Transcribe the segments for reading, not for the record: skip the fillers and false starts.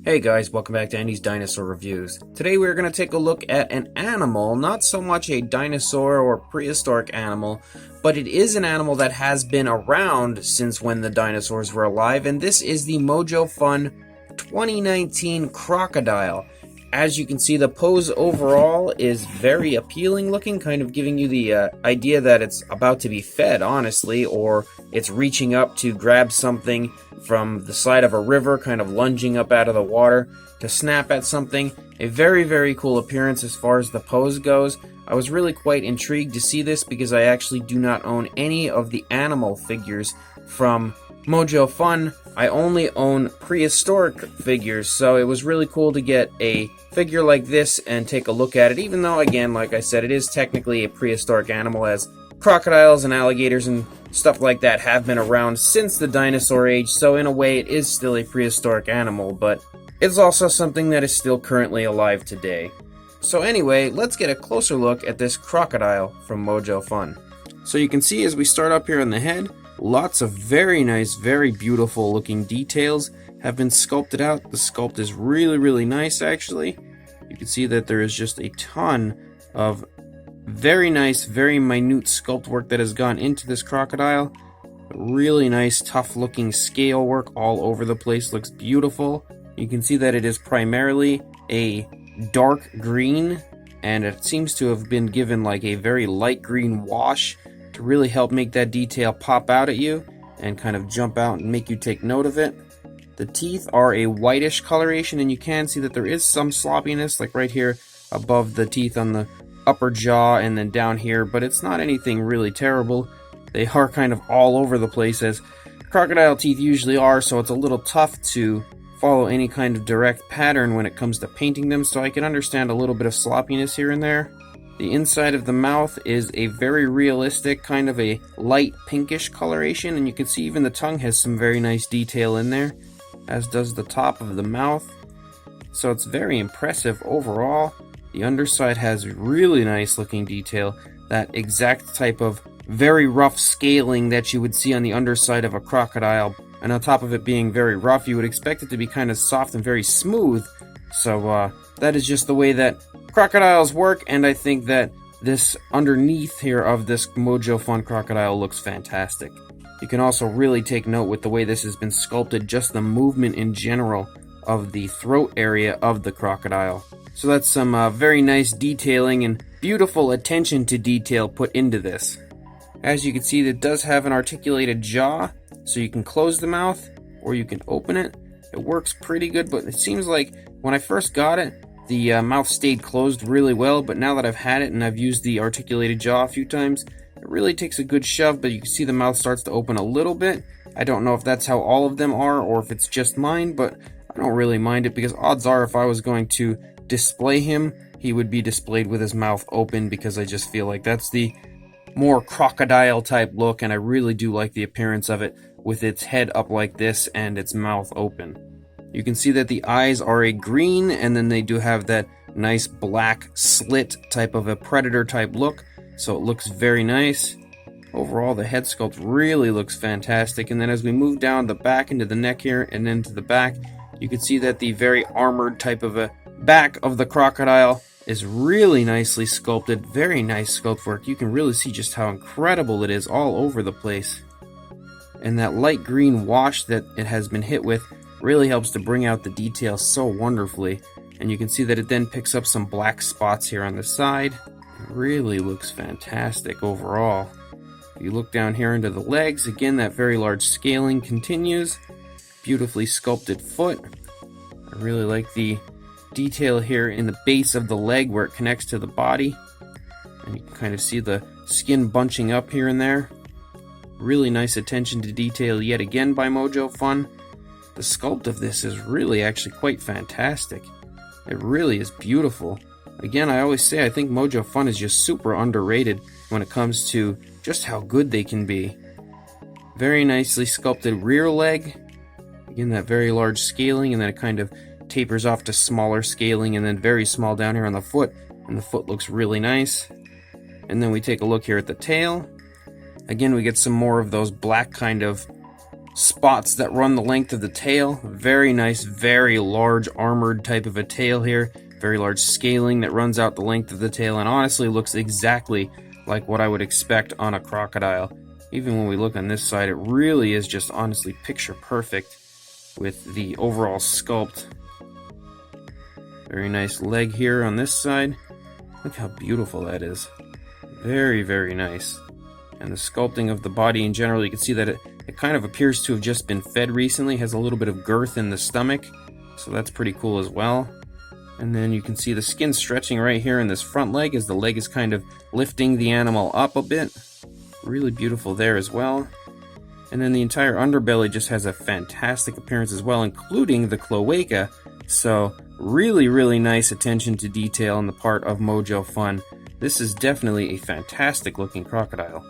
Hey guys, welcome back to Andy's Dinosaur Reviews. Today we're going to take a look at an animal, not so much a dinosaur or prehistoric animal, but it is an animal that has been around since when the dinosaurs were alive, and this is the Mojo Fun 2019 Crocodile. As you can see, the pose overall is very appealing looking, kind of giving you the idea that it's about to be fed, honestly, or it's reaching up to grab something from the side of a river, kind of lunging up out of the water to snap at something. A very, very cool appearance as far as the pose goes. I was really quite intrigued to see this because I actually do not own any of the animal figures from Mojo Fun. I only own prehistoric figures, so it was really cool to get a figure like this and take a look at it, even though, again, like I said, it is technically a prehistoric animal, as crocodiles and alligators and stuff like that have been around since the dinosaur age, so in a way it is still a prehistoric animal, but it's also something that is still currently alive today. So anyway, let's get a closer look at this crocodile from Mojo Fun. So you can see as we start up here on the head, lots of very nice, very beautiful looking details have been sculpted out. The sculpt is really, really nice actually. You can see that there is just a ton of very nice, very minute sculpt work that has gone into this crocodile. Really nice, tough looking scale work all over the place, looks beautiful. You can see that it is primarily a dark green, and it seems to have been given like a very light green wash to really help make that detail pop out at you and kind of jump out and make you take note of it. The teeth are a whitish coloration, and you can see that there is some sloppiness, like right here above the teeth on the upper jaw and then down here, but it's not anything really terrible. They are kind of all over the place, as crocodile teeth usually are, so it's a little tough to follow any kind of direct pattern when it comes to painting them, so I can understand a little bit of sloppiness here and there. The inside of the mouth is a very realistic, kind of a light pinkish coloration, and you can see even the tongue has some very nice detail in there, as does the top of the mouth. So it's very impressive overall. The underside has really nice looking detail, that exact type of very rough scaling that you would see on the underside of a crocodile, and on top of it being very rough, you would expect it to be kind of soft and very smooth. So that is just the way that crocodiles work, and I think that this underneath here of this Mojo Fun crocodile looks fantastic. You can also really take note with the way this has been sculpted, just the movement in general of the throat area of the crocodile. So that's some very nice detailing and beautiful attention to detail put into this. As you can see, it does have an articulated jaw, so you can close the mouth or you can open it. It works pretty good, but it seems like when I first got it, the mouth stayed closed really well, but now that I've had it and I've used the articulated jaw a few times, it really takes a good shove, but you can see the mouth starts to open a little bit. I don't know if that's how all of them are or if it's just mine, but I don't really mind it, because odds are if I was going to display him, he would be displayed with his mouth open, because I just feel like that's the more crocodile type look, and I really do like the appearance of it with its head up like this and its mouth open. You can see that the eyes are a green, and then they do have that nice black slit type of a predator type look, so it looks very nice. Overall, the head sculpt really looks fantastic, and then as we move down the back into the neck here and into the back, you can see that the very armored type of a back of the crocodile is really nicely sculpted. Very nice sculpt work. You can really see just how incredible it is all over the place. And that light green wash that it has been hit with really helps to bring out the detail so wonderfully. And you can see that it then picks up some black spots here on the side. It really looks fantastic overall. If you look down here into the legs, again, that very large scaling continues. Beautifully sculpted foot. I really like the detail here in the base of the leg where it connects to the body. And you can kind of see the skin bunching up here and there. Really nice attention to detail yet again by Mojo Fun. The sculpt of this is really actually quite fantastic. It really is beautiful. Again, I always say I think Mojo Fun is just super underrated when it comes to just how good they can be. Very nicely sculpted rear leg. Again, that very large scaling, and then it kind of tapers off to smaller scaling, and then very small down here on the foot, and the foot looks really nice. And then we take a look here at the tail. Again, we get some more of those black kind of spots that run the length of the tail. Very nice, very large armored type of a tail here. Very large scaling that runs out the length of the tail, and honestly looks exactly like what I would expect on a crocodile. Even when we look on this side, it really is just honestly picture perfect with the overall sculpt. Very nice leg here on this side. Look how beautiful that is. Very, very nice. And the sculpting of the body in general, you can see that it kind of appears to have just been fed recently. It has a little bit of girth in the stomach, so that's pretty cool as well. And then you can see the skin stretching right here in this front leg as the leg is kind of lifting the animal up a bit. Really beautiful there as well. And then the entire underbelly just has a fantastic appearance as well, including the cloaca. So really, really nice attention to detail on the part of Mojo Fun. This is definitely a fantastic looking crocodile.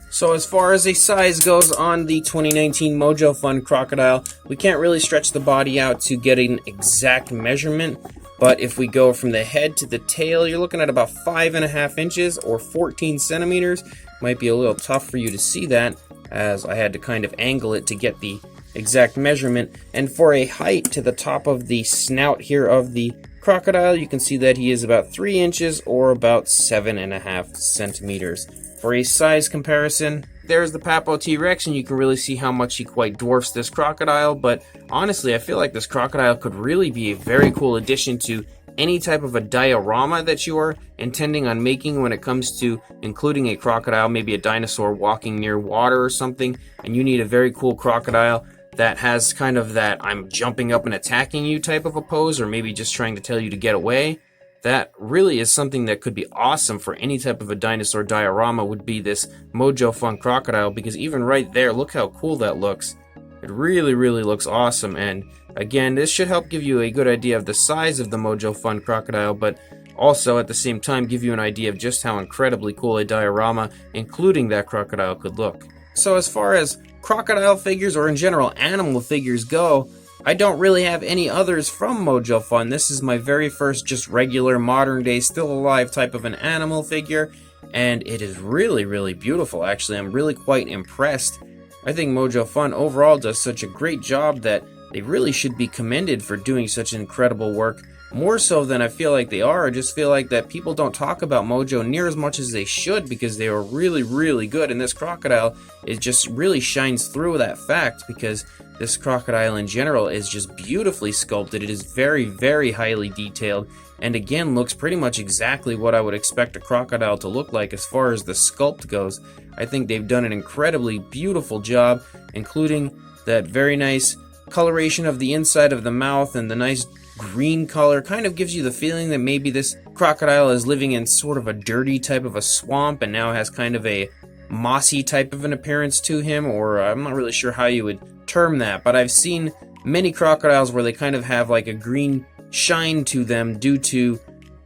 So as far as a size goes on the 2019 Mojo Fun crocodile, we can't really stretch the body out to get an exact measurement, but if we go from the head to the tail, you're looking at about 5.5 inches or 14 centimeters. Might be a little tough for you to see that, as I had to kind of angle it to get the exact measurement. And for a height to the top of the snout here of the crocodile, you can see that he is about 3 inches or about 7.5 centimeters. For a size comparison, there's the Papo T-Rex, and you can really see how much he quite dwarfs this crocodile, but honestly, I feel like this crocodile could really be a very cool addition to any type of a diorama that you are intending on making when it comes to including a crocodile, maybe a dinosaur walking near water or something, and you need a very cool crocodile that has kind of that I'm jumping up and attacking you type of a pose, or maybe just trying to tell you to get away. That really is something that could be awesome for any type of a dinosaur diorama, would be this Mojo Fun crocodile, because even right there, look how cool that looks. It really, really looks awesome, and again, this should help give you a good idea of the size of the Mojo Fun crocodile, but also at the same time give you an idea of just how incredibly cool a diorama, including that crocodile, could look. So as far as crocodile figures, or in general animal figures go, I don't really have any others from Mojo Fun. This is my very first just regular modern day still alive type of an animal figure, and it is really, really beautiful. Actually, I'm really quite impressed. I think Mojo Fun overall does such a great job that they really should be commended for doing such incredible work. More so than I feel like they are. I just feel like that people don't talk about Mojo near as much as they should, because they are really, really good. And this crocodile, it just really shines through that fact, because this crocodile in general is just beautifully sculpted. It is very, very highly detailed, and again looks pretty much exactly what I would expect a crocodile to look like as far as the sculpt goes. I think they've done an incredibly beautiful job, including that very nice coloration of the inside of the mouth, and the nice green color kind of gives you the feeling that maybe this crocodile is living in sort of a dirty type of a swamp and now has kind of a mossy type of an appearance to him, or I'm not really sure how you would term that, but I've seen many crocodiles where they kind of have like a green shine to them due to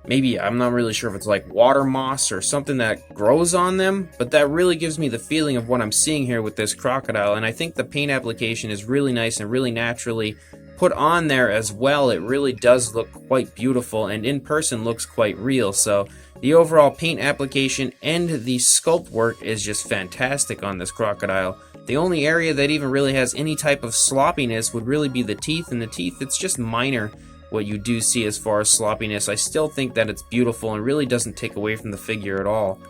maybe, I'm not really sure if it's like water moss or something that grows on them, but that really gives me the feeling of what I'm seeing here with this crocodile. And I think the paint application is really nice and really naturally put on there as well. It really does look quite beautiful, and in person looks quite real. So the overall paint application and the sculpt work is just fantastic on this crocodile. The only area that even really has any type of sloppiness would really be the teeth, and the teeth, it's just minor what you do see as far as sloppiness. I still think that it's beautiful and really doesn't take away from the figure at all.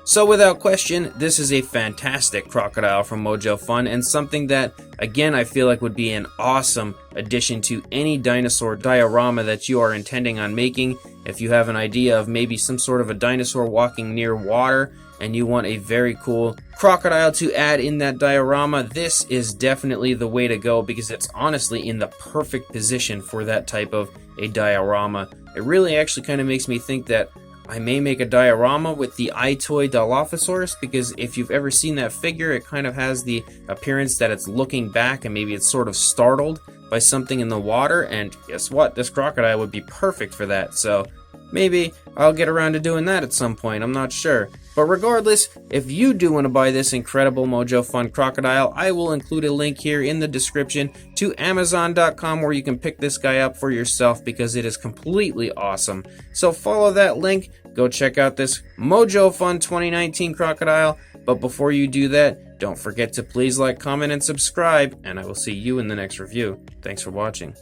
So without question, this is a fantastic crocodile from Mojo Fun, and something that, again, I feel like would be an awesome addition to any dinosaur diorama that you are intending on making. If you have an idea of maybe some sort of a dinosaur walking near water and you want a very cool crocodile to add in that diorama, this is definitely the way to go, because it's honestly in the perfect position for that type of a diorama. It really actually kind of makes me think that I may make a diorama with the iToy Dilophosaurus, because if you've ever seen that figure, it kind of has the appearance that it's looking back and maybe it's sort of startled by something in the water, and guess what? This crocodile would be perfect for that. So maybe I'll get around to doing that at some point, I'm not sure. But regardless, if you do want to buy this incredible Mojo Fun crocodile, I will include a link here in the description to Amazon.com where you can pick this guy up for yourself, because it is completely awesome. So follow that link, go check out this Mojo Fun 2019 crocodile, But before you do that, don't forget to please like, comment, and subscribe, and I will see you in the next review. Thanks for watching.